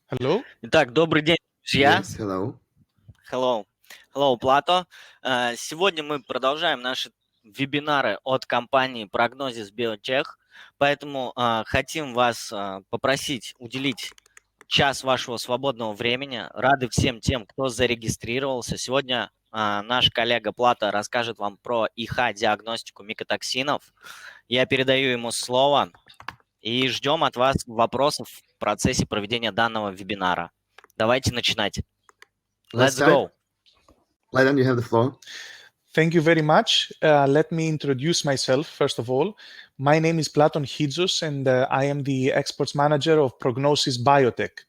Hello. Итак, добрый день, друзья. Yes, hello. Hello. Hello, Плато. Сегодня мы продолжаем наши вебинары от компании PROGNOSIS BIOTECH, поэтому хотим вас попросить уделить час вашего свободного времени. Рады всем тем, кто зарегистрировался. Сегодня наш коллега Плато расскажет вам про ИХ-диагностику микотоксинов. Я передаю ему слово и ждем от вас вопросов в процессе проведения данного вебинара. Давайте начинать. Let's go. Platon, you have the floor. Thank you very much. Let me introduce myself, first of all. My name is Platon Chizos, and I am the exports manager of PROGNOSIS BIOTECH.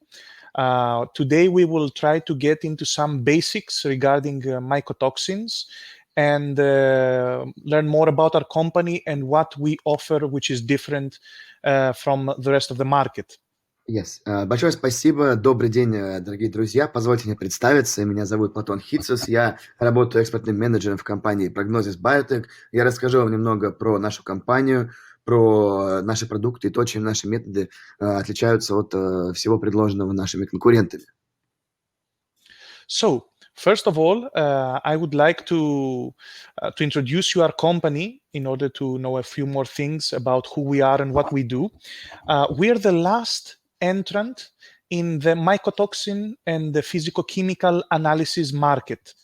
Today, we will try to get into some basics regarding mycotoxins and learn more about our company and what we offer, which is different from the rest of the market. Yes. Большое спасибо. Добрый день, дорогие друзья. Позвольте мне представиться. Меня зовут Платон Чизос. Я работаю экспертным менеджером в компании PROGNOSIS BIOTECH. Я расскажу вам немного про нашу компанию, про наши продукты и то, чем наши методы отличаются от всего предложенного нашими конкурентами. So, first of all, I would like to introduce you our company in order to know a few more things about who we are and what we do. We are the last entrant in the mycotoxin and the physicochemical analysis market.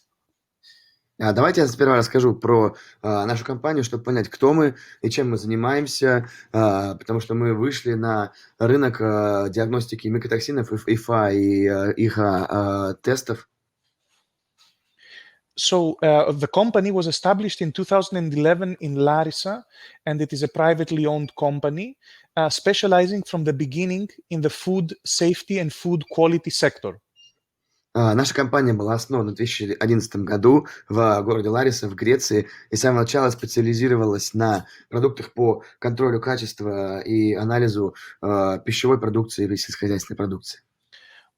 Давайте я сперва расскажу про нашу компанию, чтобы понять, кто мы и чем мы занимаемся, потому что мы вышли на рынок диагностики микотоксинов, ИФА и ИХ-тестов. So the company was established in 2011 in Larissa, and it is a privately owned company specializing from the beginning in the food safety and food quality sector. Наша компания была основана в 2011 году в городе Лариса в Греции и с самого начала специализировалась на продуктах по контролю качества и анализу пищевой продукции или сельскохозяйственной продукции.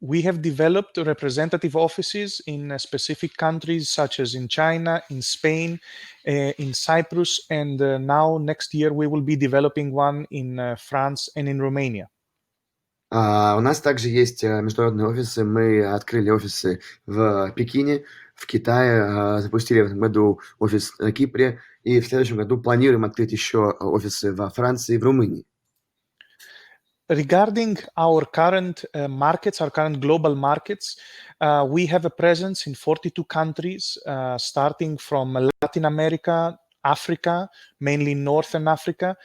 We have developed representative offices in specific countries such as in China, in Spain, in Cyprus, and now next year we will be developing one in France and in Romania. У нас также есть международные офисы. Мы открыли офисы в Пекине, в Китае, запустили в этом году офис на Кипре, и в следующем году планируем открыть еще офисы во Франции и в Румынии. Regarding our current markets, our current global markets, we have a presence in 42 countries, starting from Latin America, Africa, mainly Northern Africa,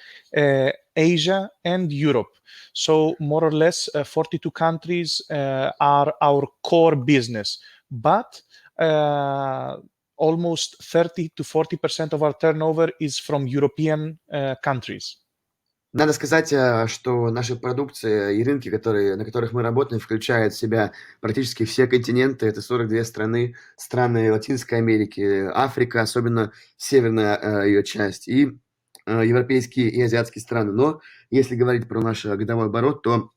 Asia, and Europe. So more or less 42 countries are our core business, but almost 30 to 40% of our turnover is from European countries. Надо сказать, что наши продукции и рынки, на которых мы работаем, включают в себя практически все континенты. Это 42 страны Латинской Америки, Африка, особенно северная ее часть, и европейские и азиатские страны. Но если говорить про наш годовой оборот, то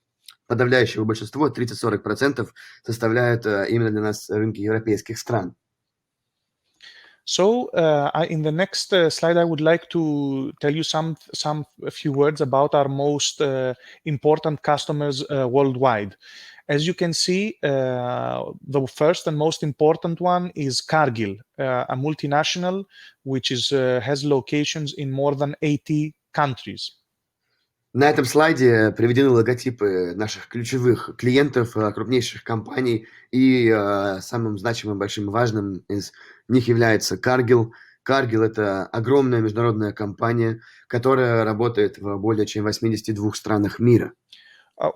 подавляющее большинство, 30-40%, составляют именно для нас рынки европейских стран. So in the next slide, I would like to tell you a few words about our most important customers worldwide. As you can see, the first and most important one is Cargill, a multinational which has locations in more than 80 countries. На этом слайде приведены логотипы наших ключевых клиентов, крупнейших компаний, и самым значимым, большим и важным из них является Cargill. Cargill – это огромная международная компания, которая работает в более чем 82 странах мира.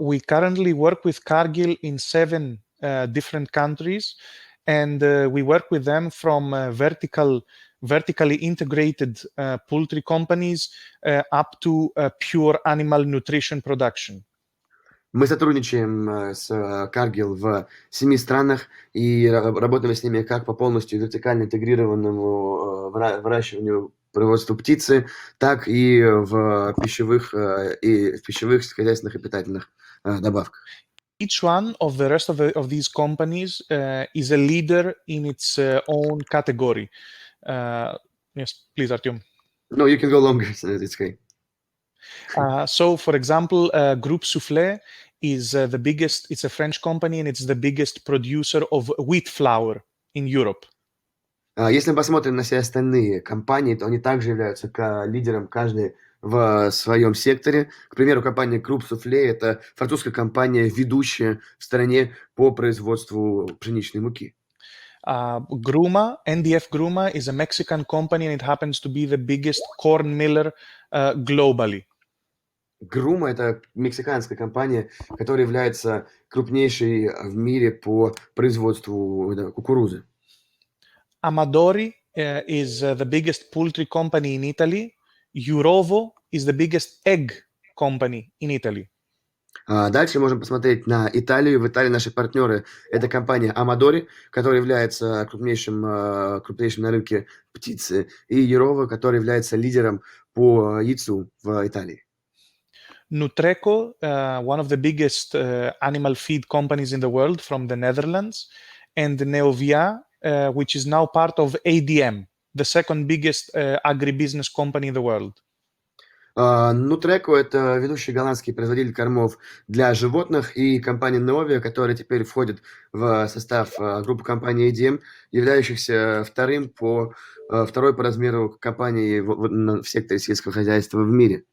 We currently work with Cargill in 7 different countries, and we work with them from vertically integrated poultry companies up to pure animal nutrition production. Мы сотрудничаем с Cargill в 7 странах и работаем с ними как по полностью вертикально интегрированному выращиванию, производству птицы, так и в пищевых, хозяйственных и питательных добавках. Each one of the rest of these companies is a leader in its own category. Yes, please, Artyom. No, you can go longer. It's okay. So, for example, Group Soufflé is the biggest, it's a French company, and it's the biggest producer of wheat flour in Europe. Если мы посмотрим на все остальные компании, то они также являются лидером каждой в своем секторе. К примеру, компания Krupp Soufflé – это французская компания, ведущая в стране по производству пшеничной муки. Gruma, NDF Gruma, is a Mexican company, and it happens to be the biggest corn miller globally. Грума – это мексиканская компания, которая является крупнейшей в мире по производству кукурузы. Amadori is the biggest poultry company in Italy. Eurovo is the biggest egg company in Italy. Дальше можем посмотреть на Италию. В Италии наши партнеры – это компания Amadori, которая является крупнейшим на рынке птицы, и Eurovo, который является лидером по яйцу в Италии. Nutreco, one of the biggest animal feed companies in the world from the Netherlands, and Neovia, which is now part of ADM, the second biggest agribusiness company in the world. Nutreco – это ведущий голландский производитель кормов для животных, и компания Neovia, которая теперь входит в состав группы компании ADM, являющихся второй по размеру компании в секторе сельского хозяйства в мире.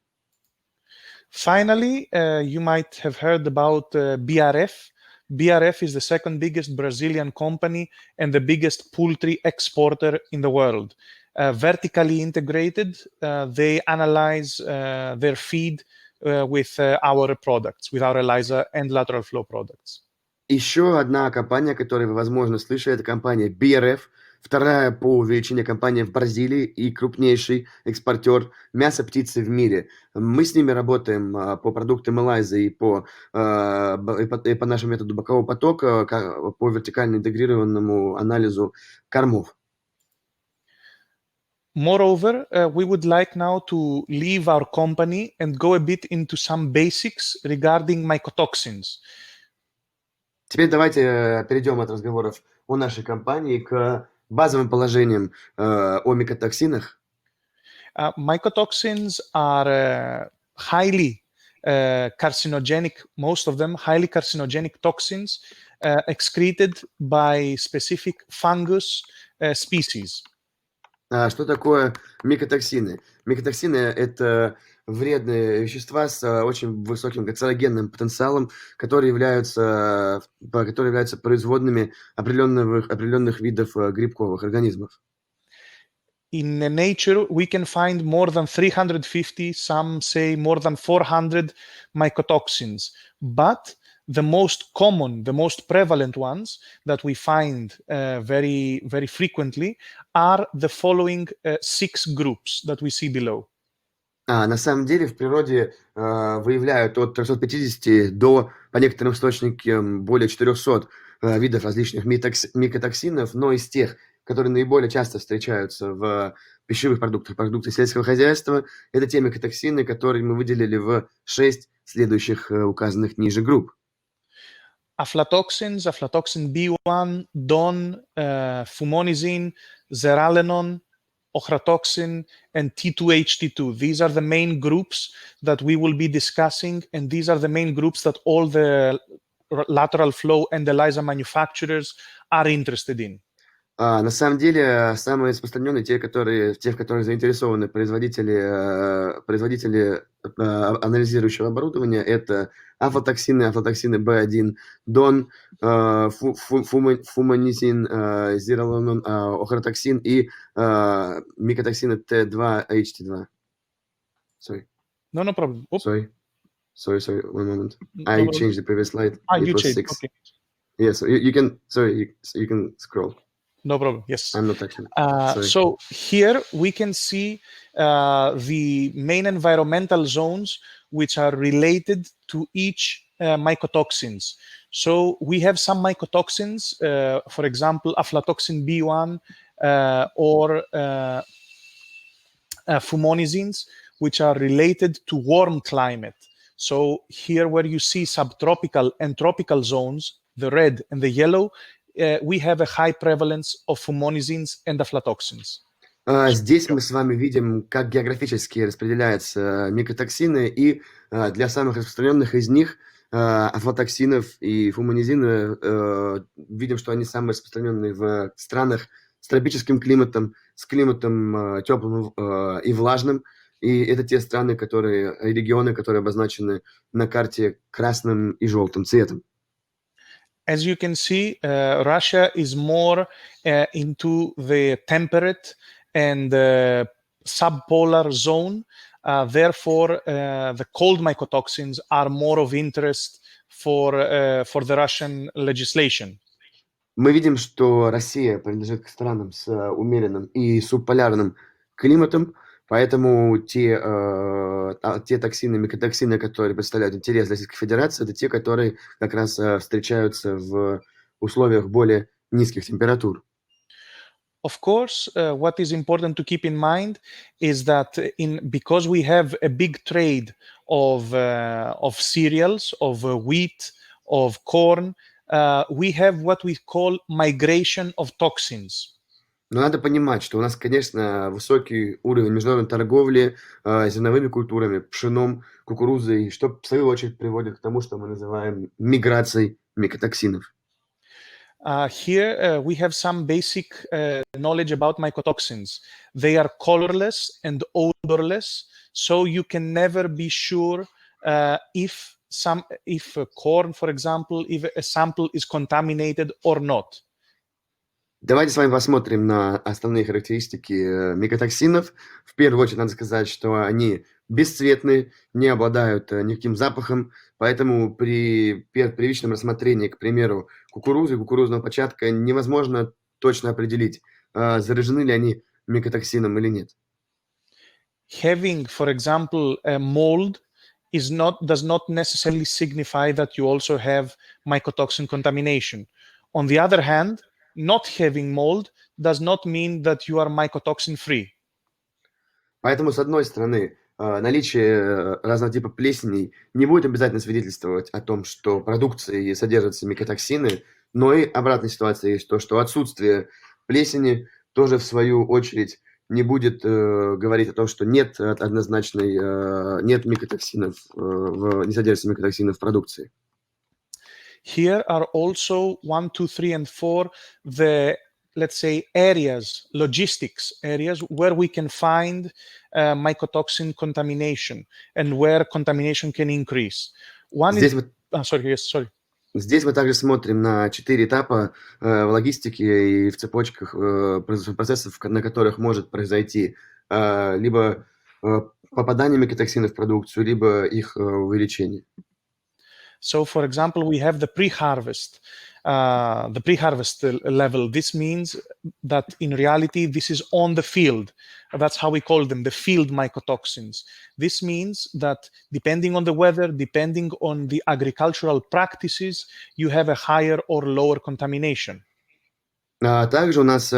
Finally, you might have heard about BRF. BRF is the second biggest Brazilian company and the biggest poultry exporter in the world. Vertically integrated, they analyze their feed with our products, with our ELISA and lateral flow products. Еще одна компания, о которой вы, возможно, слышали, это компания BRF, вторая по величине компания в Бразилии и крупнейший экспортер мяса птицы в мире. Мы с ними работаем по продуктам ELISA и по нашему методу бокового потока, по вертикально интегрированному анализу кормов. Moreover, we would like now to leave our company and go a bit into some basics regarding mycotoxins. Теперь давайте перейдем от разговоров о нашей компании к базовым положениям о микотоксинах. Mycotoxins are highly carcinogenic, most of them highly carcinogenic toxins excreted by specific fungus species. Что такое микотоксины? Микотоксины – это вредные вещества с очень высоким канцерогенным потенциалом, которые являются производными определенных видов грибковых организмов. In nature, we can find more than 350, some say more than 400 mycotoxins, but the most common, the most prevalent ones that we find very, very frequently are the following 6 groups that we see below. На самом деле в природе выявляют от 350 до, по некоторым источникам, более 400 видов различных микотоксинов, но из тех, которые наиболее часто встречаются в пищевых продуктах сельского хозяйства, это те микотоксины, которые мы выделили в 6 следующих указанных ниже групп. Aflatoxins, aflatoxin B1, DON, fumonisin, zearalenone, ochratoxin, and T2HT2. These are the main groups that we will be discussing, and these are the main groups that all the lateral flow and ELISA manufacturers are interested in. На самом деле, самые распространенные, те, в которых заинтересованы производители анализирующего оборудования, это афлатоксины B1, DON, фумонизин, зираленон, охротоксин и микотоксины T2HT2. Sorry. No problem. Oops. Sorry, one moment. No I problem. changed the previous slide. You It was changed. 6. Okay. Yes, you can scroll. No problem. Yes. I'm not actually. So here we can see the main environmental zones which are related to each mycotoxins. So we have some mycotoxins, for example, aflatoxin B1 or fumonisins, which are related to warm climate. So here where you see subtropical and tropical zones, the red and the yellow, we have a high prevalence of fumonisins and aflatoxins. Здесь мы с вами видим, как географически распределяются микотоксины, и для самых распространенных из них афлатоксинов и фуманизина. Видим, что они самые распространенные в странах с тропическим климатом, с климатом теплым и влажным. И это те страны, регионы, которые обозначены на карте красным и желтым цветом. As you can see, Russia is more into the temperate and subpolar zone. Therefore, the cold mycotoxins are more of interest for the Russian legislation. Мы видим, что Россия принадлежит к странам с умеренным и субполярным климатом, поэтому те токсины, микотоксины, которые представляют интерес для Российской Федерации, это те, которые как раз встречаются в условиях более низких температур. Of course, what is important to keep in mind is that because we have a big trade of cereals, of wheat, of corn, we have what we call migration of toxins. Но надо понимать, что у нас, конечно, высокий уровень международной торговли зерновыми культурами, пшеном, кукурузой, что в свою очередь приводит к тому, что мы называем миграцией микотоксинов. Here we have some basic knowledge about mycotoxins. They are colorless and odorless, so you can never be sure if corn, for example, if a sample is contaminated or not. Давайте с вами посмотрим на основные характеристики микотоксинов. В первую очередь надо сказать, что они бесцветные, не обладают никаким запахом, поэтому при первичном рассмотрении, к примеру, кукурузного початка невозможно точно определить, заражены ли они микотоксином или нет. Having, for example, a mold does not necessarily signify that you also have mycotoxin contamination. On the other hand, not having mold does not mean that you are mycotoxin free. Поэтому, с одной стороны, наличие разного типа плесеней не будет обязательно свидетельствовать о том, что в продукции содержатся микотоксины, но и обратная ситуация есть то, что отсутствие плесени тоже, в свою очередь, не будет говорить о том, что нет нет микотоксинов, не содержится микотоксинов в продукции. Here are also 1, 2, 3, and 4 the, let's say, logistics areas where we can find mycotoxin contamination and where contamination can increase. Здесь мы также смотрим на 4 этапа в логистике и в цепочках процессов, на которых может произойти либо попадание микотоксинов в продукцию, либо их увеличение. So, for example, we have the pre-harvest level. This means that in reality, this is on the field. That's how we call them, the field mycotoxins. This means that depending on the weather, depending on the agricultural practices, you have a higher or lower contamination. Также у нас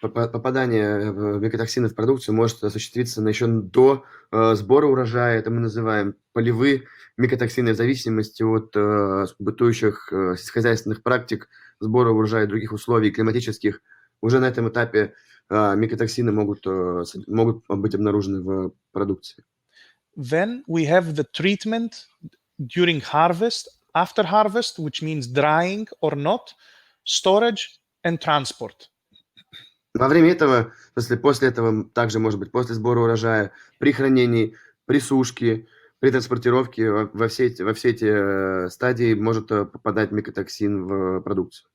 попадание микотоксинов в продукцию может осуществиться еще до сбора урожая. Это мы называем полевые микотоксины в зависимости от бытующих сельскохозяйственных практик, сбора урожая и других условий климатических. Уже на этом этапе микотоксины могут быть обнаружены в продукции. Then we have the treatment during harvest, after harvest, which means drying or not, storage and transport. Во время этого, после этого, также может быть после сбора урожая, при хранении, при сушке, при транспортировке, во все эти стадии может попадать микотоксин в продукцию.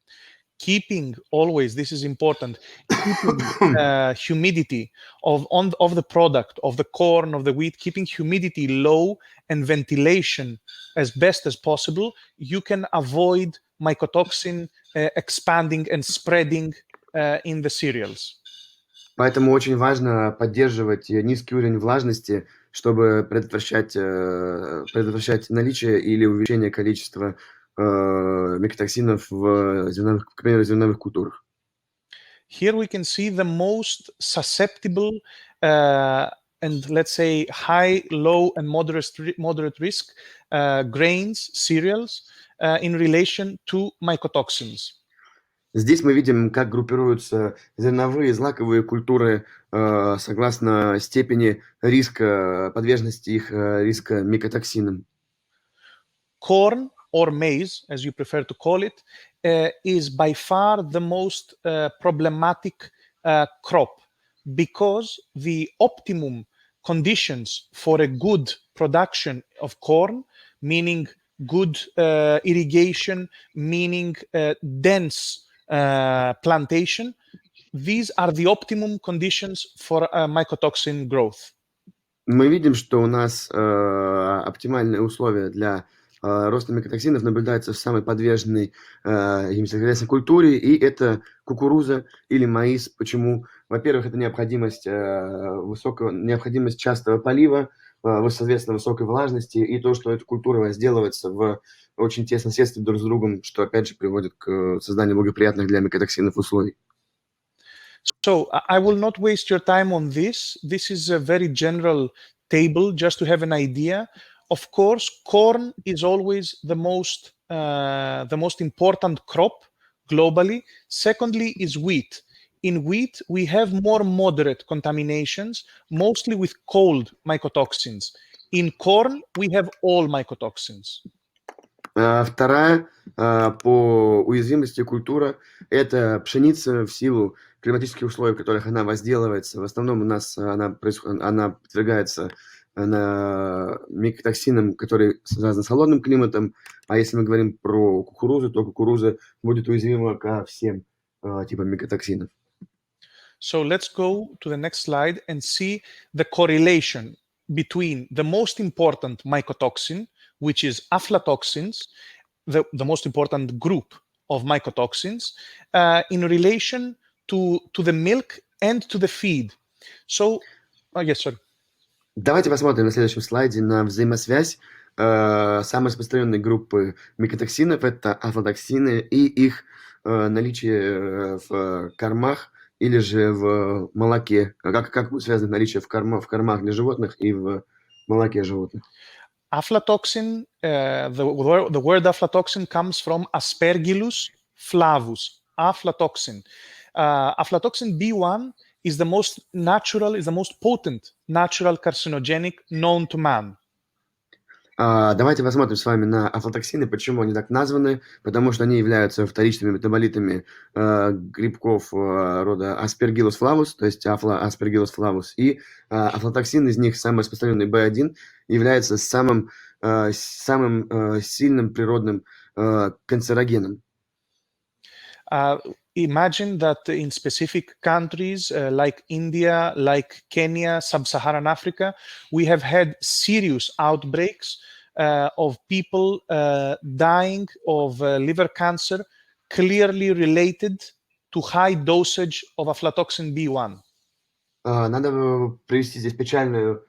Keeping always, this is important, keeping humidity of the product, of the corn, of the wheat, keeping humidity low and ventilation as best as possible, you can avoid mycotoxin expanding and spreading in the cereals. Поэтому очень важно поддерживать низкий уровень влажности, чтобы предотвращать наличие или увеличение количества микотоксинов в зерновых культурах. Here we can see the most susceptible and, let's say, high, low, and moderate risk grains, cereals in relation to mycotoxins. Здесь мы видим, как группируются зерновые и злаковые культуры согласно степени риска, подверженности их риска микотоксинам. corn or maize, as you prefer to call it, is by far the most problematic crop, because the optimum conditions for a good production of corn, meaning good irrigation, meaning dense plantation, these are the optimum conditions for mycotoxin growth. Мы видим, что у нас оптимальные условия для роста микотоксинов наблюдаются в самой подверженной им, соответственно, культуре, и это кукуруза или маис. Почему? Во-первых, это необходимость частого полива, соответственно, высокой влажности, и то, что эта культура возделывается в очень тесном соседстве друг с другом, что, опять же, приводит к созданию благоприятных для микотоксинов условий. So I will not waste your time on this. This is a very general table, just to have an idea. Of course, corn is always the most important crop globally. Secondly is wheat. In wheat, we have more moderate contaminations, mostly with cold mycotoxins. In corn, we have all mycotoxins. Вторая по уязвимости культура – это пшеница в силу климатических условий, в которых она возделывается. В основном у нас она подвергается микотоксинам, которые связаны с холодным климатом. А если мы говорим про кукурузу, то кукуруза будет уязвима ко всем типам микотоксинов. So let's go to the next slide and see the correlation between the most important mycotoxin, which is Aflatoxins, the most important group of mycotoxins, in relation to the milk and to the feed. So, yes, sir. Давайте посмотрим на следующем слайде на взаимосвязь самой распространенной группы микотоксинов – это афлатоксины и их наличие в кормах или же в молоке. Как связано наличие в кормах для животных и в молоке животных? Aflatoxin, the word aflatoxin comes from Aspergillus flavus, aflatoxin. Aflatoxin B1 is the most potent natural carcinogenic known to man. Давайте посмотрим с вами на афлатоксины, почему они так названы, потому что они являются вторичными метаболитами грибков рода Aspergillus flavus, то есть Aspergillus flavus, и афлатоксин из них, самый распространенный B1, является самым сильным природным канцерогеном. Imagine that in specific countries like India, like Kenya, Sub-Saharan Africa, we have had serious outbreaks of people dying of liver cancer, clearly related to high dosage of aflatoxin B1. Надо привести здесь печальную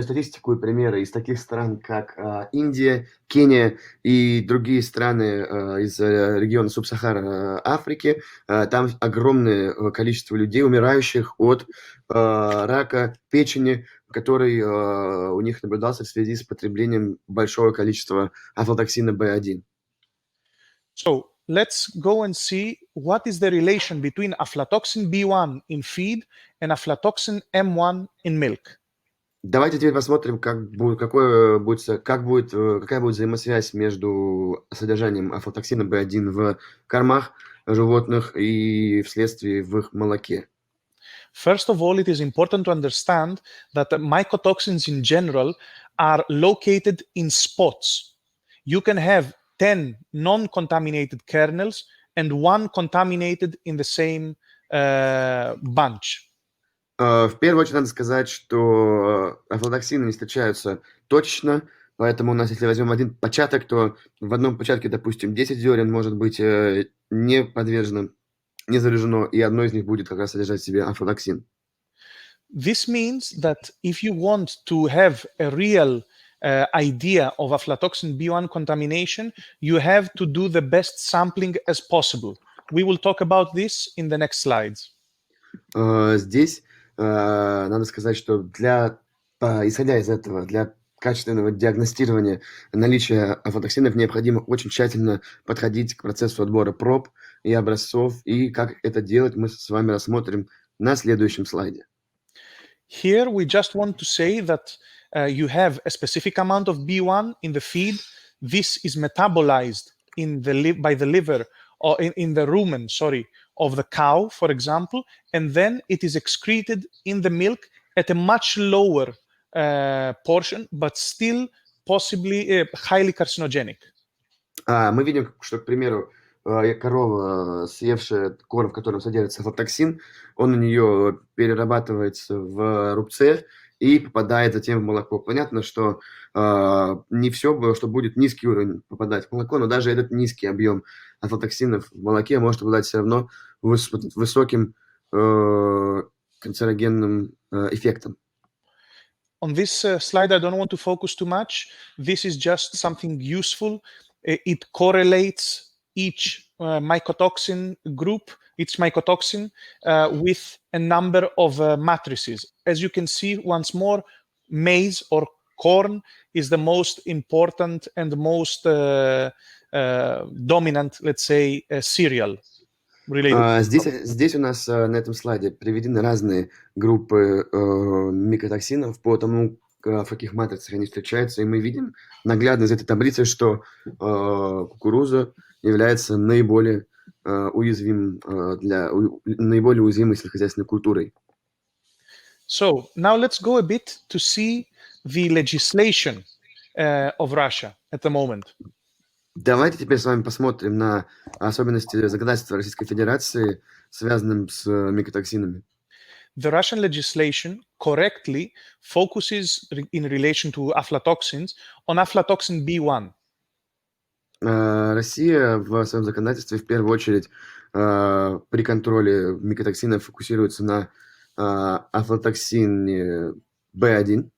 статистику и примеры из таких стран, как Индия, Кения и другие страны из региона Суб-Сахара Африки. Там огромное количество людей, умирающих от рака печени, который у них наблюдался в связи с потреблением большого количества афлатоксина B1. So let's go and see what is the relation between aflatoxin B1 in feed and aflatoxin M1 in milk. Давайте теперь посмотрим, какая будет взаимосвязь между содержанием афлатоксина B1 в кормах животных и вследствие в их молоке. First of all, it is important to understand that mycotoxins in general are located in spots. You can have 10 non-contaminated kernels and 1 contaminated in the same bunch. В первую очередь надо сказать, что афлатоксины не встречаются точечно, поэтому у нас, если возьмем один початок, то в одном початке, допустим, 10 зерен может быть не заряжено, и одно из них будет как раз содержать в себе афлатоксин. This means that if you want to have a real idea of aflatoxin B1 contamination, you have to do the best sampling as possible. We will talk about this in the next slides. Здесь надо сказать, что исходя из этого, для качественного диагностирования наличия афлатоксинов необходимо очень тщательно подходить к процессу отбора проб и образцов, и как это делать мы с вами рассмотрим на следующем слайде. Here we just want to say that you have a specific amount of B1 in the feed this is metabolized by the liver or in the rumen, of the cow, for example, and then it is excreted in the milk at a much lower portion, but still possibly highly carcinogenic. Мы видим, что, к примеру, корова, съевшая корм, в котором содержится афлатоксин, он у нее перерабатывается в рубце и попадает затем в молоко. Понятно, что не все, что будет низкий уровень попадать в молоко, но даже этот низкий объем афлатоксинов в молоке может обладать все равно высоким канцерогенным эффектом. On this slide, I don't want to focus too much. This is just something useful. It correlates each mycotoxin group, each mycotoxin, with a number of matrices. As you can see, once more, maize or corn is the most important and the most dominant, let's say, cereal. Здесь у нас на этом слайде приведены разные группы микотоксинов по тому, в каких матрицах они встречаются, и мы видим наглядно из этой таблицы, что кукуруза является наиболее уязвимой сельскохозяйственной культурой. So now let's go a bit to see the legislation of Russia at the moment. Давайте теперь с вами посмотрим на особенности законодательства Российской Федерации, связанным с микотоксинами. The Russian legislation correctly focuses in relation to aflatoxins on aflatoxin B1. Россия в своем законодательстве в первую очередь при контроле микотоксинов фокусируется на афлатоксине B1.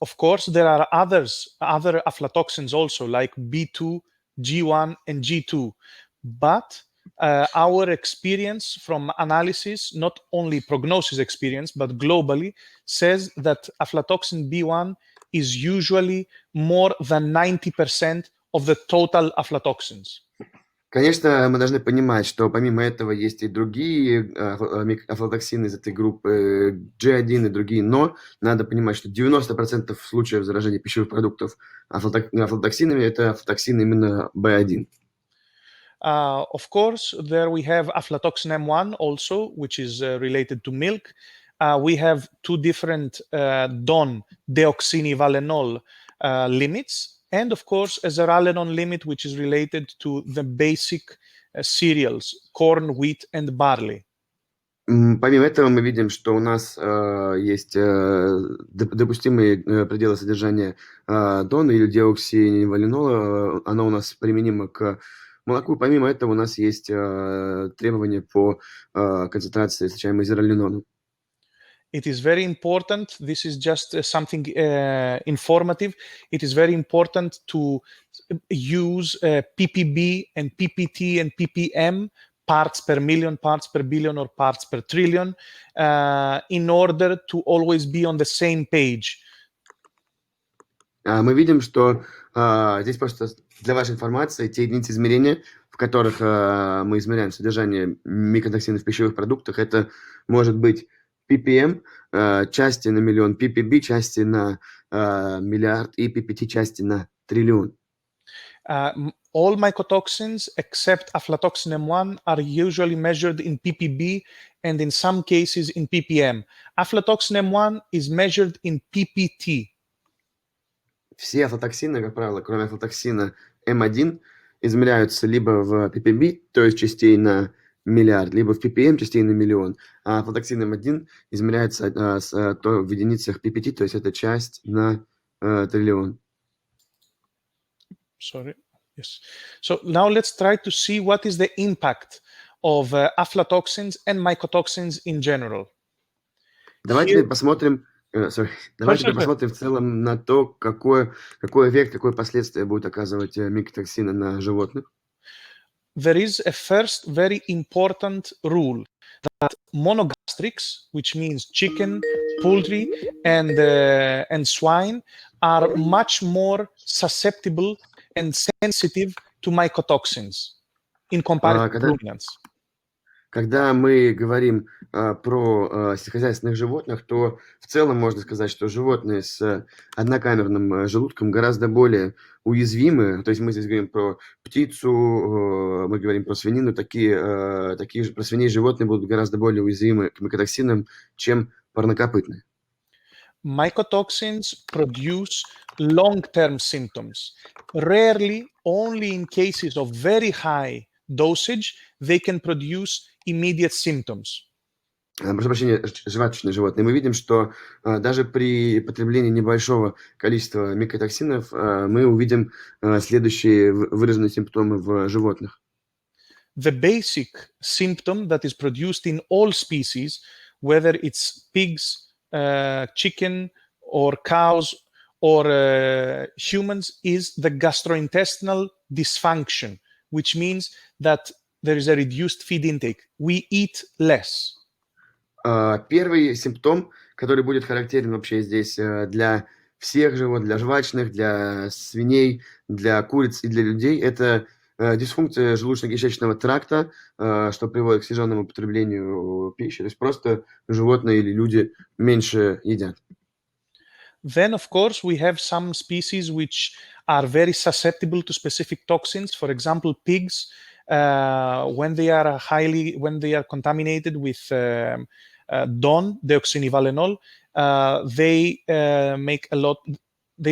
Of course, there are other aflatoxins also, like B2, G1, and G2. But our experience from analysis, not only prognosis experience, but globally, says that aflatoxin B1 is usually more than 90% of the total aflatoxins. Конечно, мы должны понимать, что помимо этого есть и другие афлатоксины из этой группы, G1 и другие, но надо понимать, что 90% случаев заражения пищевых продуктов афлатоксинами – это афлатоксины именно B1. Of course, there we have aflatoxin M1 also, which is related to milk. We have two different DON, deoxynivalenol limits. And of course, a zearalenone limit, which is related to the basic cereals, corn, wheat, and barley. Помимо этого, мы видим, что у нас есть допустимые пределы содержания дона или деоксиниваленола. Оно у нас применимо к молоку. Помимо этого, у нас есть требования по концентрации встречаемой zearalenone. It is very important. This is just something informative. It is very important to use ppb and ppt and ppm, parts per million, parts per billion, or parts per trillion, in order to always be on the same page. Мы видим, что здесь просто для вашей информации те единицы измерения, в которых мы измеряем содержание микотоксинов в пищевых продуктах, это может быть ppm, части на миллион, ppb, части на миллиард, и ppt, части на триллион. All mycotoxins except aflatoxin M1 are usually measured in ppb and in some cases in ppm. Aflatoxin M1 is measured in ppt. Все афлатоксины, как правило, кроме афлатоксина M1, измеряются либо в ppb, то есть частей на миллиард, либо в ppm, частей на миллион. А афлатоксин M1 измеряется в единицах ppt, то есть это часть на триллион. Sorry. Yes. So now let's try to see what is the impact of aflatoxins and mycotoxins in general. Давайте посмотрим в целом на то, какой эффект, какое последствие будут оказывать микотоксины на животных. There is a first very important rule that monogastrics, which means chicken, poultry, and swine, are much more susceptible and sensitive to mycotoxins in comparison to ruminants. Когда мы говорим про сельскохозяйственных животных, то в целом можно сказать, что животные с однокамерным желудком гораздо более уязвимы. То есть мы здесь говорим про птицу, мы говорим про свинину. Такие же про свиней животные будут гораздо более уязвимы к микотоксинам, чем парнокопытные. Mycotoxins produce long-term symptoms. Rarely, only in cases of very high dosage, they can produce immediate symptoms. Прошу прощения, жвачечные животные. Мы видим, что даже при потреблении небольшого количества микотоксинов мы увидим следующие выраженные симптомы в животных. The basic symptom that is produced in all species, whether it's pigs, chicken, or cows, or humans, is the gastrointestinal dysfunction, which means that there is a reduced feed intake. We eat less. Первый симптом, который будет характерен вообще здесь для всех животных, для жвачных, для свиней, для куриц и для людей, это дисфункция желудочно-кишечного тракта, что приводит к сниженному потреблению пищи. То есть просто животные или люди меньше едят. Then, of course, we have some species which are very susceptible to specific toxins. For example, pigs, when they are contaminated with DON, deoxynivalenol, they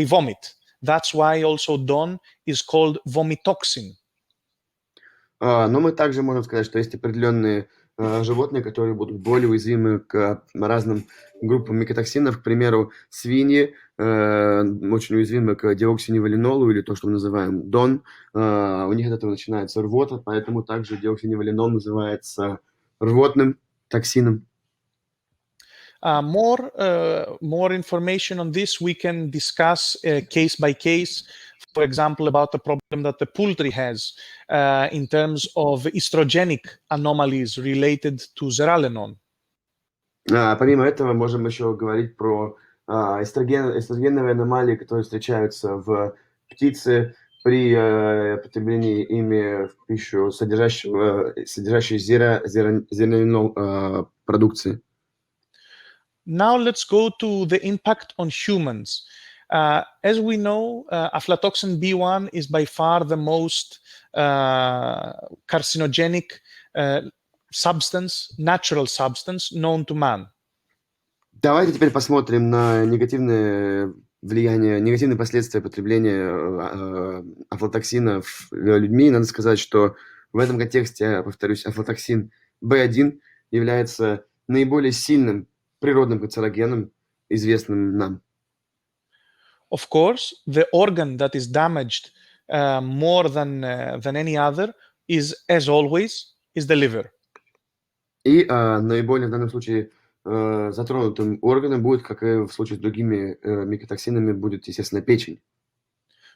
vomit. That's why also DON is called vomitoxin. Но мы также можем сказать, что есть определенные животные, которые будут более уязвимы к разным группам микотоксинов. К примеру, свиньи очень уязвимы к деоксиниваленолу, или то, что мы называем ДОН. У них от этого начинается рвота, поэтому также деоксиниваленол называется рвотным токсином. More information on this we can discuss case by case. For example, about the problem that the poultry has in terms of estrogenic anomalies related to zearalenone. Помимо этого, можем еще говорить про эстрогеновые аномалии, которые встречаются в птице при потреблении ими в пищу, содержащей зераленол продукции. Now let's go to the impact on humans. As we know, aflatoxin B1 is by far the most carcinogenic natural substance known to man. Давайте теперь посмотрим на негативные последствия потребления афлатоксинов людьми. Надо сказать, что в этом контексте, повторюсь, афлатоксин B1 является наиболее сильным природным канцерогеном, известным нам. Of course, the organ that is damaged more than any other is, as always, the liver. И наиболее в данном случае затронутым органом будет, как и в случае с другими микотоксинами, будет, естественно, печень.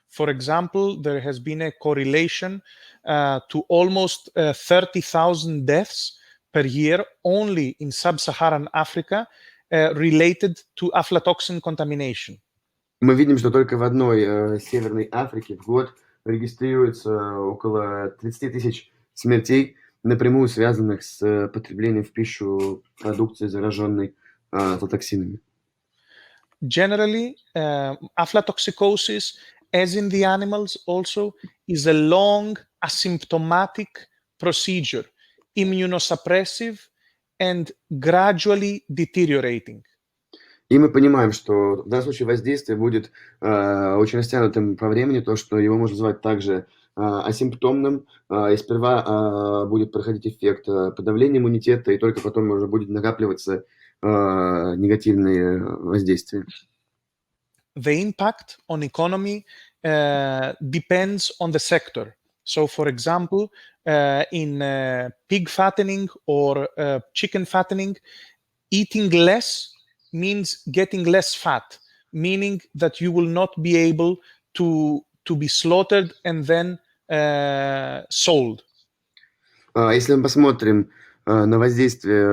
For example, there has been a correlation to almost 30,000 deaths per year only in sub-Saharan Africa related to aflatoxin contamination. Мы видим, что только в одной Северной Африке в год регистрируется около 30 тысяч смертей, напрямую связанных с потреблением в пищу продукции, зараженной афлатоксинами. Generally, aflatoxicosis, as in the animals also, is a long asymptomatic procedure, immunosuppressive and gradually deteriorating. И мы понимаем, что в данном случае воздействие будет очень растянутым по времени, то, что его можно назвать также асимптомным, и сперва будет проходить эффект подавления иммунитета, и только потом уже будет накапливаться негативные воздействия. The impact on economy depends on the sector. So, for example, in pig fattening or chicken fattening, eating less means getting less fat, meaning that you will not be able to be slaughtered and then sold. Если мы посмотрим на воздействие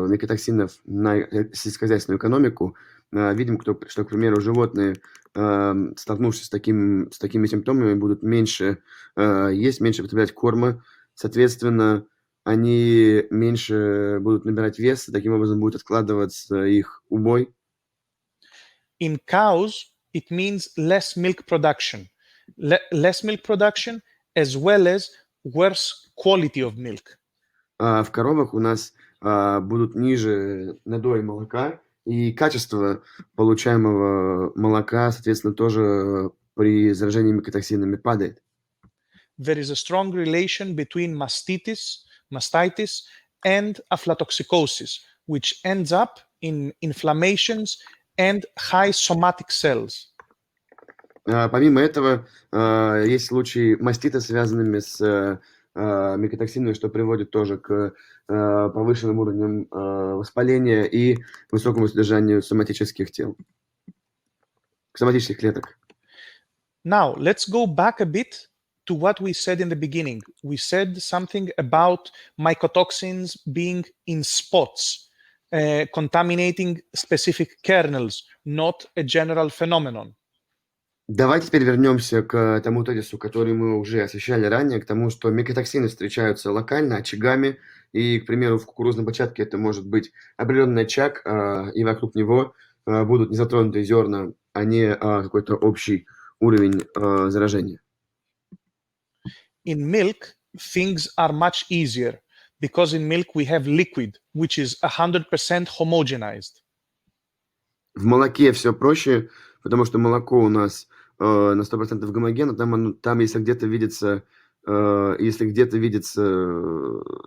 микотоксинов на сельскохозяйственную экономику, видим, что, к примеру, животные, столкнувшись с такими симптомами, будут меньше есть, меньше потреблять корма. Соответственно, они меньше будут набирать вес, и таким образом будет откладываться их убой. In cows, it means less milk production. Less milk production as well as worse quality of milk. В коровах у нас будут ниже надои молока, и качество получаемого молока, соответственно, тоже при заражении микотоксинами падает. There is a strong relation between mastitis and aflatoxicosis, which ends up in inflammations and high somatic cells. Помимо этого, есть случаи мастита, связанными с микотоксинами, что приводит тоже к повышенным уровням воспаления и высокому содержанию соматических клеток. Now, let's go back a bit to what we said in the beginning. We said something about mycotoxins being in spots, contaminating specific kernels, not a general phenomenon. Давайте теперь вернемся к тому тезису, который мы уже освещали ранее, к тому, что микотоксины встречаются локально, очагами, и, к примеру, в кукурузном початке это может быть определенный очаг, и вокруг него будут незатронутые зерна, а не какой-то общий уровень заражения. In milk, things are much easier because in milk we have liquid, which is 100% homogenized. В молоке все проще, потому что молоко у нас на 100% гомогенно, там если где-то видится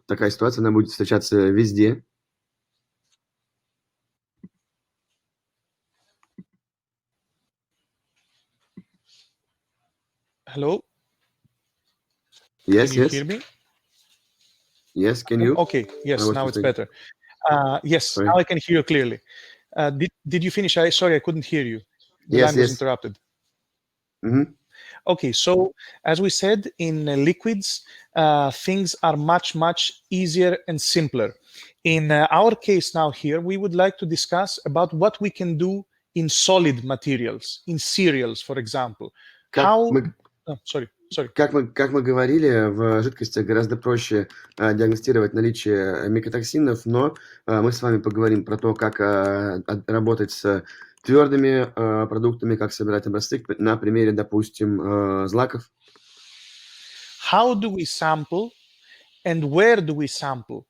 такая ситуация, она будет встречаться везде. Hello? Yes, Can you yes. hear me? Yes, can you? Okay, yes, now it's better. Yes, Sorry. now I can hear you clearly. Did you finish? Sorry, I couldn't hear you. The Yes, line was yes. interrupted. Mhm. Okay, so as we said, in liquids, things are much, much easier and simpler. In our case now here, we would like to discuss about what we can do in solid materials, in cereals, for example. Sorry. Как мы говорили, в жидкостях гораздо проще диагностировать наличие микотоксинов, но мы с вами поговорим про то, как работать с твердыми продуктами, как собирать образцы на примере, допустим, злаков. How do we sample and where do we sample?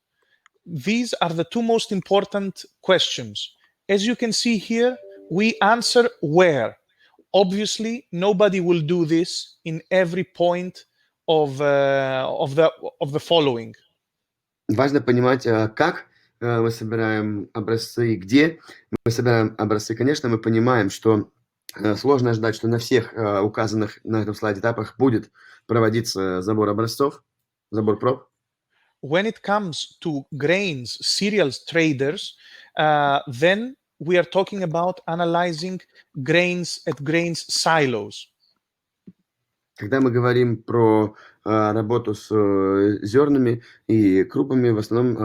These are the two most important questions. As you can see here, we answer where. Obviously, nobody will do this in every point of the following. Важно понимать, как мы собираем образцы и где мы собираем образцы. Конечно, мы понимаем, что сложно ожидать, что на всех указанных на этом слайде этапах будет проводиться забор образцов, забор проб. When it comes to grains, cereals traders, then we are talking about analyzing grains at grains silos. Когда мы говорим про работу с зернами и крупами, в основном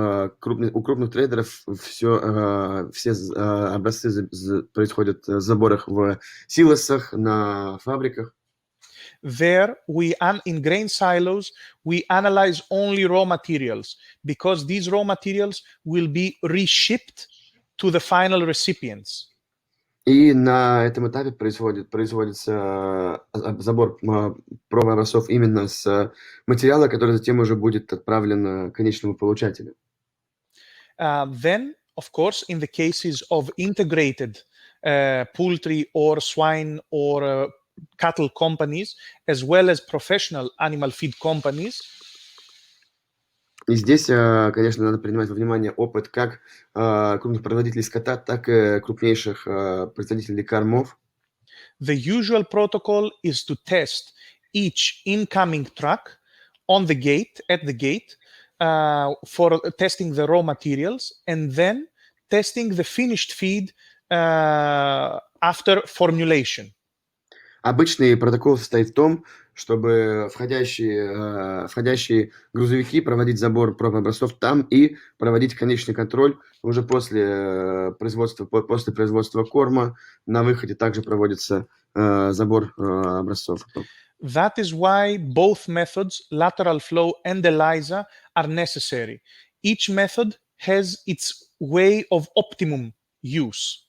у крупных трейдеров все образцы происходят в заборах в силосах, на фабриках. There, in grain silos, we analyze only raw materials because these raw materials will be reshipped to the final recipients. И на этом этапе производится забор проб образцов именно с материала, который затем уже будет отправлен конечному получателю. Then, of course, in the cases of integrated poultry or swine or cattle companies, as well as professional animal feed companies. И здесь, конечно, надо принимать во внимание опыт как крупных производителей скота, так и крупнейших производителей кормов. The usual protocol is to test each incoming truck at the gate, for testing the raw materials, and then testing the finished feed after formulation. Обычный протокол состоит в том, чтобы входящие грузовики проводить забор проб образцов там и проводить конечный контроль уже после производства корма. На выходе также проводится забор образцов. That is why both methods, lateral flow and ELISA, are necessary. Each method has its way of optimum use.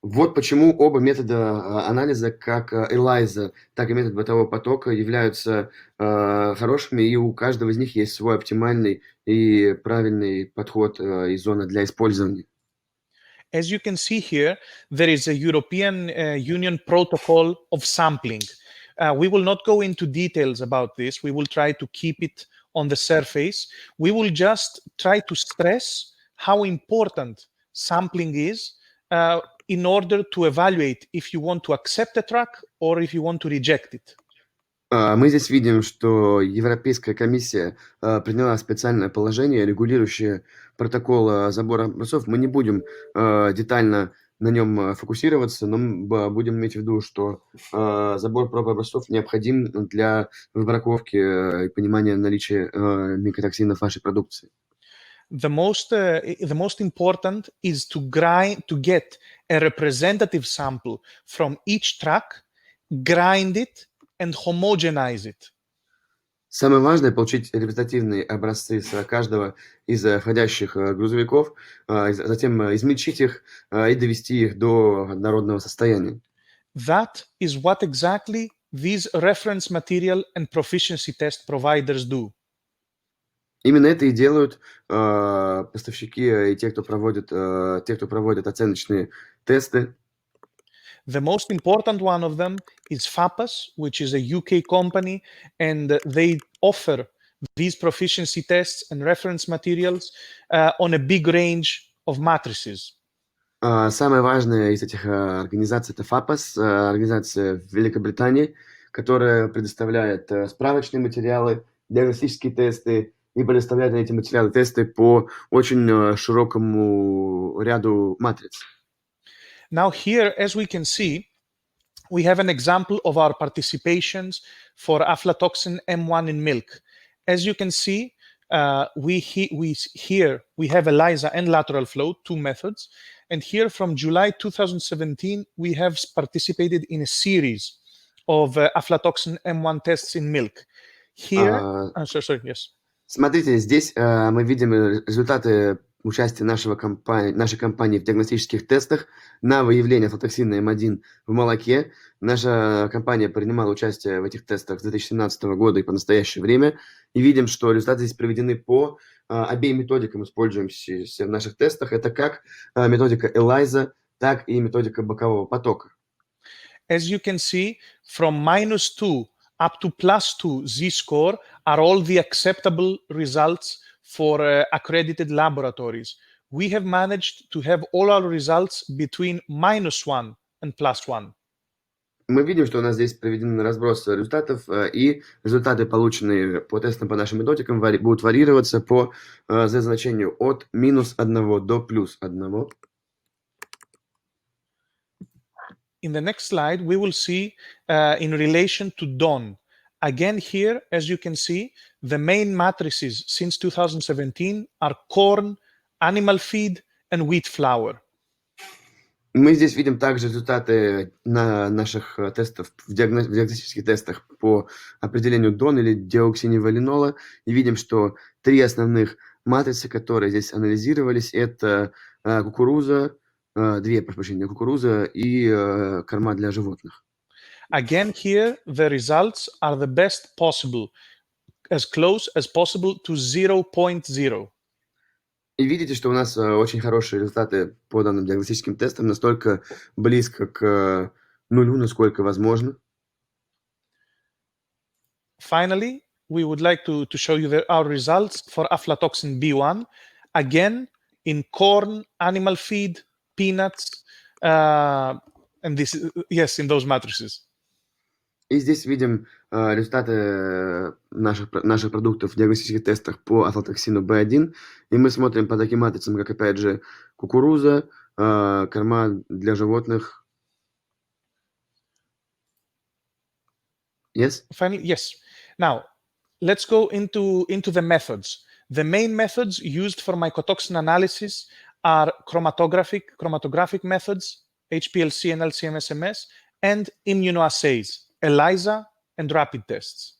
Вот почему оба метода анализа, как ELISA, так и метод бытового потока, являются хорошими, и у каждого из них есть свой оптимальный и правильный подход и зона для использования. As you can see here, there is a European Union protocol of sampling. We will not go into details about this. We will try to keep it on the surface. We will just try to stress how important sampling is in order to evaluate if you want to accept a track or if you want to reject it. Мы здесь видим, что Европейская комиссия приняла специальное положение, регулирующее протокол забора образцов. Мы не будем детально на нем фокусироваться, но будем иметь в виду, что забор проб образцов необходим для выбраковки и понимания наличия микотоксинов в вашей продукции. The most important is to get a representative sample from each track, grind it, and homogenize it. Самое важное – получить репрезентативные образцы с каждого из входящих грузовиков, затем измельчить их и довести их до однородного состояния. That is what exactly these reference material and proficiency test providers do. Именно это и делают поставщики и те, кто проводит оценочные тесты. The most important one of them is FAPAS, which is a UK company, and they offer these proficiency tests and reference materials on a big range of matrices. Самая важная из этих организаций – это FAPAS, организация в Великобритании, которая предоставляет справочные материалы, диагностические тесты и предоставляет эти материалы тесты по очень широкому ряду матриц. Now here, as we can see, we have an example of our participations for aflatoxin M1 in milk. As you can see, we have ELISA and lateral flow, two methods. And here from July 2017, we have participated in a series of aflatoxin M1 tests in milk. Here, yes. Смотрите, здесь мы видим результаты участия нашей компании в диагностических тестах на выявление афлатоксина М1 в молоке. Наша компания принимала участие в этих тестах с 2017 года и по настоящее время. И видим, что результаты здесь проведены по обеим методикам, используемся в наших тестах. Это как методика ELISA, так и методика бокового потока. As you can see, from -2 up to +2 z-score are all the acceptable results for accredited laboratories. We have managed to have all our results between -1 and +1. Мы видим, что у нас здесь проведен разброс результатов, и результаты, полученные по тестам по нашим методикам, будут варьироваться по z-значению от -1 до +1. In the next slide, we will see in relation to DON. Again, here, as you can see, the main matrices since 2017 are corn, animal feed, and wheat flour. Мы здесь видим также результаты наших тестов, в диагностических тестах по определению DON или деоксинивалинола. И видим, что три основных матрицы, которые здесь анализировались, это кукуруза, кукуруза и корма для животных. Again, here, the results are the best possible, as close as possible to 0.0. И видите, что у нас очень хорошие результаты по данным диагностическим тестам, настолько близко к нулю, насколько возможно. Finally, we would like to show you our results for aflatoxin B1. Again, in corn, animal feed, peanuts, and this, yes, in those matrices. И здесь видим результаты наших продуктов в диагностических тестах по афлатоксину B1. И мы смотрим по таким матрицам, как, опять же, кукуруза, корма для животных. Yes? Finally, yes. Now, let's go into the methods. The main methods used for mycotoxin analysis are chromatographic methods, HPLC and LC-MS, and immunoassays, ELISA and rapid tests.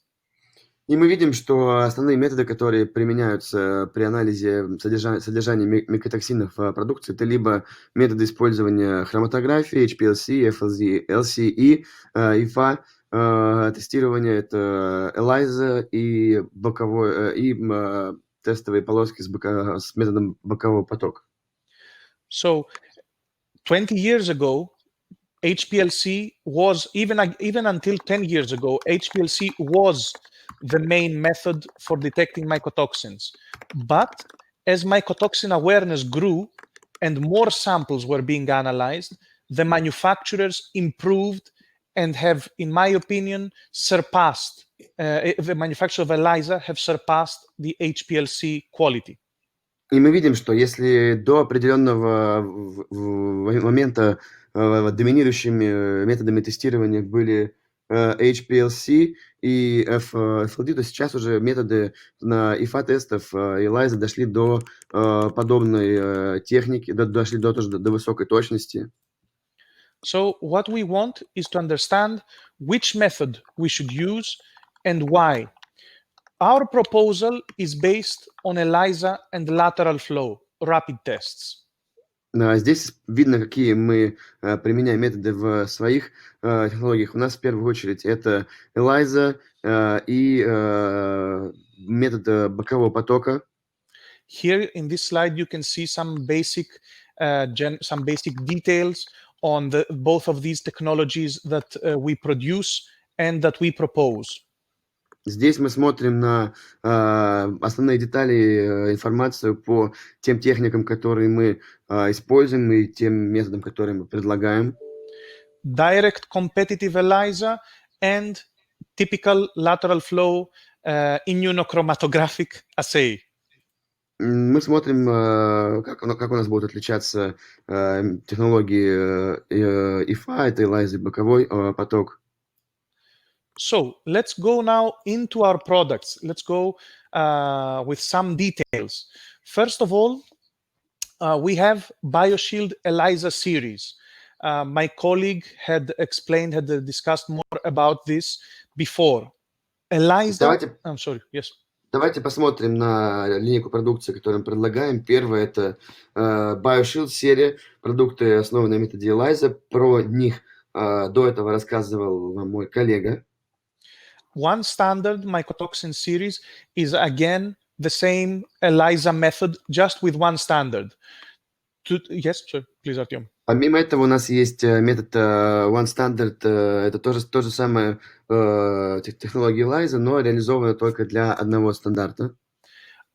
И мы видим, что основные методы, которые применяются при анализе содержания микотоксинов в продукции, это либо методы использования хроматографии, HPLC, FLC, и ИФА, тестирование, это ELISA и тестовые полоски с методом бокового потока. So 20 years ago, HPLC was, even until 10 years ago, HPLC was the main method for detecting mycotoxins. But as mycotoxin awareness grew and more samples were being analyzed, the manufacturers improved and have, in my opinion, surpassed, the manufacturers of ELISA have surpassed the HPLC quality. И мы видим, что если до определенного момента доминирующими методами тестирования были HPLC и FLD, то сейчас уже методы на ИФА-тестов ELISA дошли до подобной техники, дошли до высокой точности. So what we want is to understand which method we should use and why. Our proposal is based on ELISA and lateral flow, rapid tests. Здесь видно, какие мы применяем методы в своих технологиях. У нас в первую очередь это ELISA и метод бокового потока. Here in this slide, you can see some basic details on both of these technologies that we produce and that we propose. Здесь мы смотрим на основные детали, информацию по тем техникам, которые мы используем, и тем методам, которые мы предлагаем. Direct competitive ELISA and typical lateral flow immunochromatographic assay. Мы смотрим, как у нас будут отличаться технологии ИФА, это ELISA, боковой поток. So let's go now into our products. Let's go with some details. First of all, we have BioShield ELISA series. My colleague had discussed more about this before. ELISA, I'm sorry, yes. Давайте посмотрим на линейку продукции, которую мы предлагаем. Первое – это BioShield серия, продукты, основанные на методе ELISA. Про них до этого рассказывал вам мой коллега. One standard Mycotoxin series is again the same ELISA method, just with one standard. Yes, sure, please, Artyom. Помимо этого у нас есть метод One Standard, это то же самое технология ELISA, но реализована только для одного стандарта.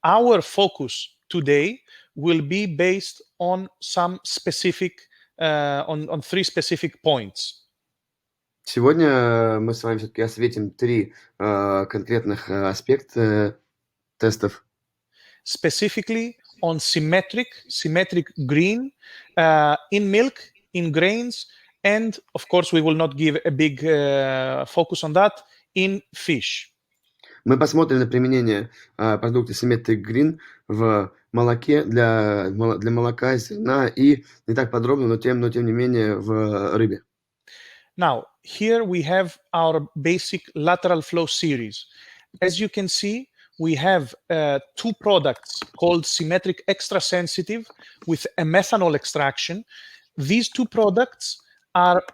Our focus today will be based on some specific, on three specific points. Сегодня мы с вами все-таки осветим три конкретных аспекта тестов. Specifically on symmetric green in milk, in grains, and of course we will not give a big focus on that, in fish. Мы посмотрим на применение продукта Symmetric Green в молоке, для молока, зерна и не так подробно, но тем не менее в рыбе. Now, here we have our basic lateral flow series. As you can see, we have two products called Symmetric Extra Sensitive with a methanol extraction. These two products are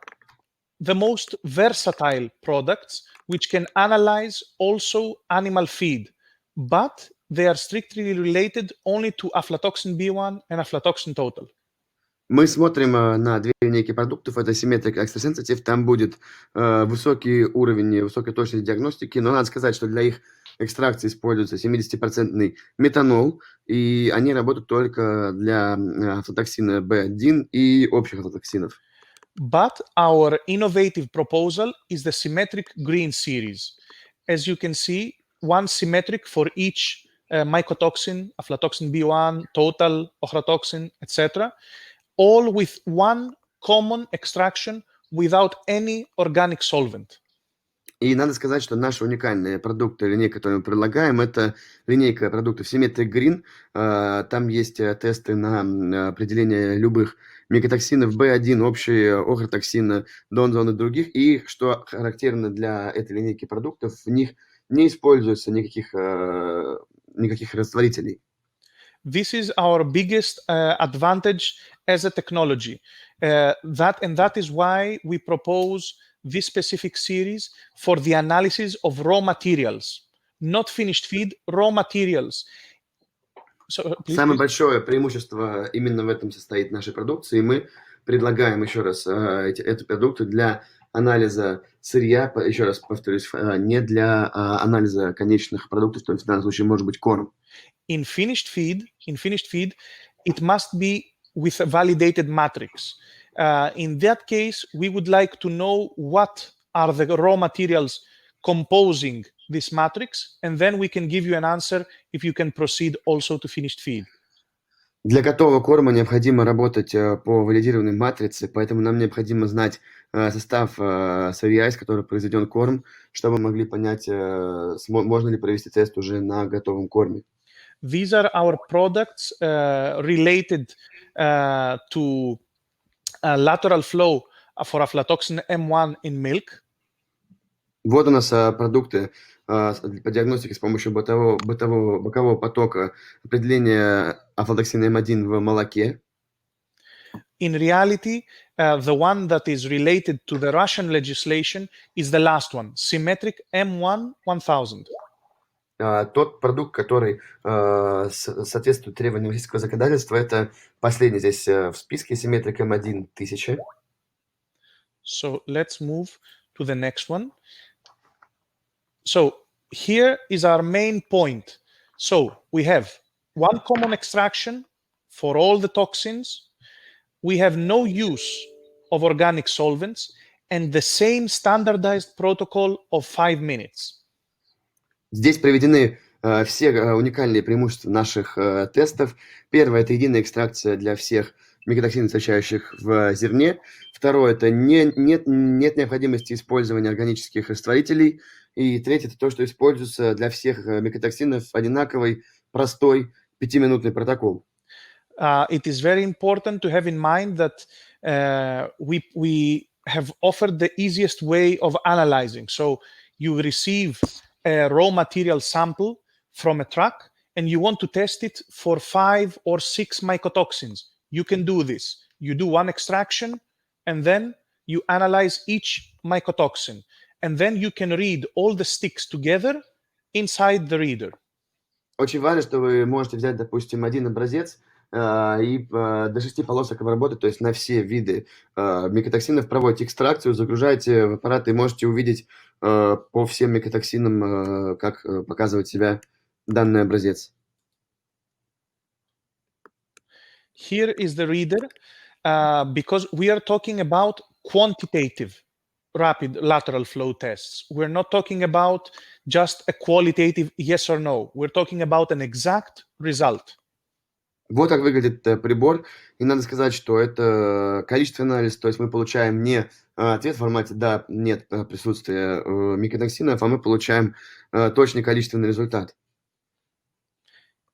the most versatile products which can analyze also animal feed, but they are strictly related only to Aflatoxin B1 and Aflatoxin total. Мы смотрим на две линейки продуктов. Это Symmetric Extra Sensitive. Там будет высокий уровень, высокая точность диагностики. Но надо сказать, что для их экстракции используется 70% метанол. И они работают только для афлатоксина B1 и общих афлатоксинов. But our innovative proposal is the Symmetric Green series. As you can see, one symmetric for each mycotoxin, Aflatoxin B1, total, ochratoxin, etc., all with one common extraction without any organic solvent. И надо сказать, что наши уникальные продукты, линейка, которую мы предлагаем, это линейка продуктов Symmetric Green. Там есть тесты на определение любых микотоксинов B1, общие охротоксины, донзон и других. И что характерно для этой линейки продуктов, в них не используется никаких растворителей. This is our biggest advantage as a technology. That is why we propose this specific series for the analysis of raw materials, not finished feed, raw materials. So, Самое большое преимущество именно в этом состоит нашей продукции. Мы предлагаем еще раз эти продукты для анализа сырья, еще раз повторюсь, не для анализа конечных продуктов, то есть в данном случае может быть корм. In finished feed, it must be with a validated matrix. In that case, we would like to know what are the raw materials composing this matrix, and then we can give you an answer if you can proceed also to finished feed. Для готового корма необходимо работать по валидированной матрице, поэтому нам необходимо знать состав сырья, из которого произведен корм, чтобы мы могли понять, можно ли провести тест уже на готовом корме. These are our products related to lateral flow for aflatoxin M1 in milk. Вот у нас продукты по диагностике с помощью бокового потока, определения афлатоксина М1 в молоке. In reality, the one that is related to the Russian legislation is the last one, symmetric M1 1000. Тот продукт, который соответствует требованиям российского законодательства, это последний здесь в списке Symmetric M1 1000. So let's move to the next one. So here is our main point. So we have one common extraction for all the toxins. We have no use of organic solvents and the same standardized protocol of 5 minutes. Здесь приведены все уникальные преимущества наших тестов. Первое – это единая экстракция для всех микотоксинов, встречающих в зерне. Второе – это нет необходимости использования органических растворителей. И третье – это то, что используется для всех микотоксинов одинаковый, простой, 5-минутный протокол. It is very important to have in mind that we have offered the easiest way of analyzing. So you receive a raw material sample from a truck and you want to test it for 5 or 6 mycotoxins. You can do this. You do one extraction and then you analyze each mycotoxin. And then you can read all the sticks together inside the reader. Очень важно, что вы можете взять, допустим, один образец и до 6 полосок обработать, то есть на все виды микотоксинов проводите экстракцию, загружаете в аппарат и можете увидеть по всем микотоксинам, как показывает себя данный образец. Here is the reader, because we are talking about quantitative rapid lateral flow tests. We're not talking about just a qualitative yes or no. We're talking about an exact result. Вот как выглядит прибор. И надо сказать, что это количественный анализ, то есть мы получаем не ответ в формате «да», «нет» присутствия микотоксинов, а мы получаем точный количественный результат.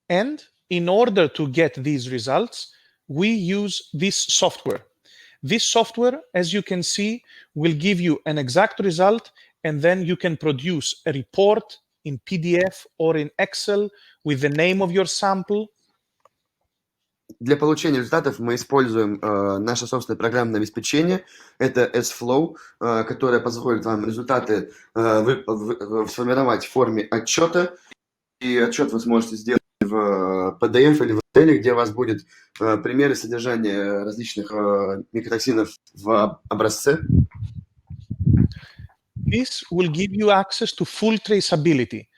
And in order to get these results, we use this software. This software, as you can see, will give you an exact result, and then you can produce a report in PDF or in Excel with the name of your sample. Для получения результатов мы используем наше собственное программное обеспечение. Это S-Flow, которое позволит вам результаты сформировать в форме отчета. И отчет вы сможете сделать в PDF или в Excel, где у вас будет примеры содержания различных микотоксинов в образце. This will give you access to full traceability,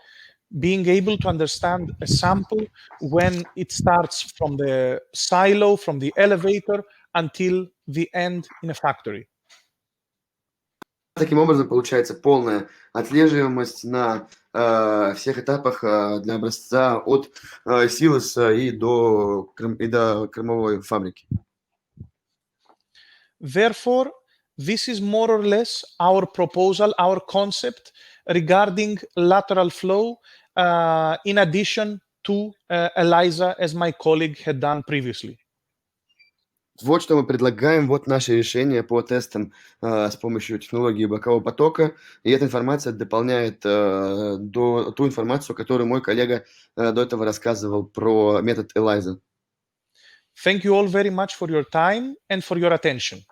being able to understand a sample when it starts from the silo, from the elevator, until the end in a factory. Таким образом, получается полная отслеживаемость на всех этапах для образца от силоса и до кормовой фабрики. Therefore, This is more or less our proposal, our concept regarding lateral flow, in addition to ELISA, as my colleague had done previously. Вот что мы предлагаем, вот наше решение по тестам с помощью технологии бокового потока. И эта информация дополняет ту информацию, которую мой коллега до этого рассказывал про метод ELISA. Thank you all very much for your time and for your attention.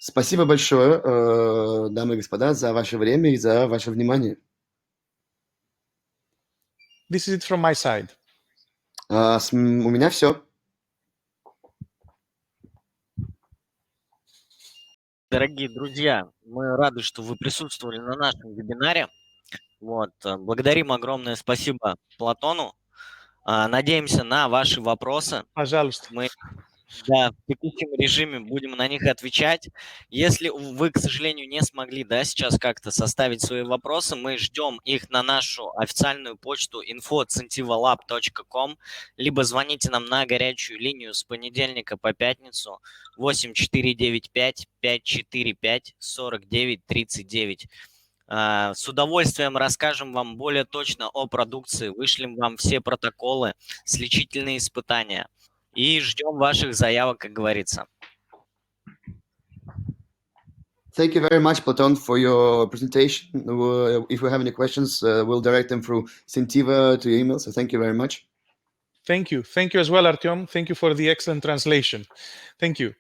Спасибо большое, дамы и господа, за ваше время и за ваше внимание. This is it from my side. У меня все. Дорогие друзья, мы рады, что вы присутствовали на нашем вебинаре. Вот, благодарим огромное спасибо Платону. Надеемся на ваши вопросы. Пожалуйста. Мы в текущем режиме будем на них отвечать. Если вы, к сожалению, не смогли сейчас как-то составить свои вопросы, мы ждем их на нашу официальную почту info@cintivolab.com, либо звоните нам на горячую линию с понедельника по пятницу 8495-545-4939. С удовольствием расскажем вам более точно о продукции, вышлем вам все протоколы, сличительные испытания. И ждем ваших заявок, как говорится. Thank you very much, Platon, for your presentation. If we have any questions, we'll direct them through ЦИНТИВО to your email. So thank you very much. Thank you. Thank you as well, Artyom. Thank you for the excellent translation. Thank you.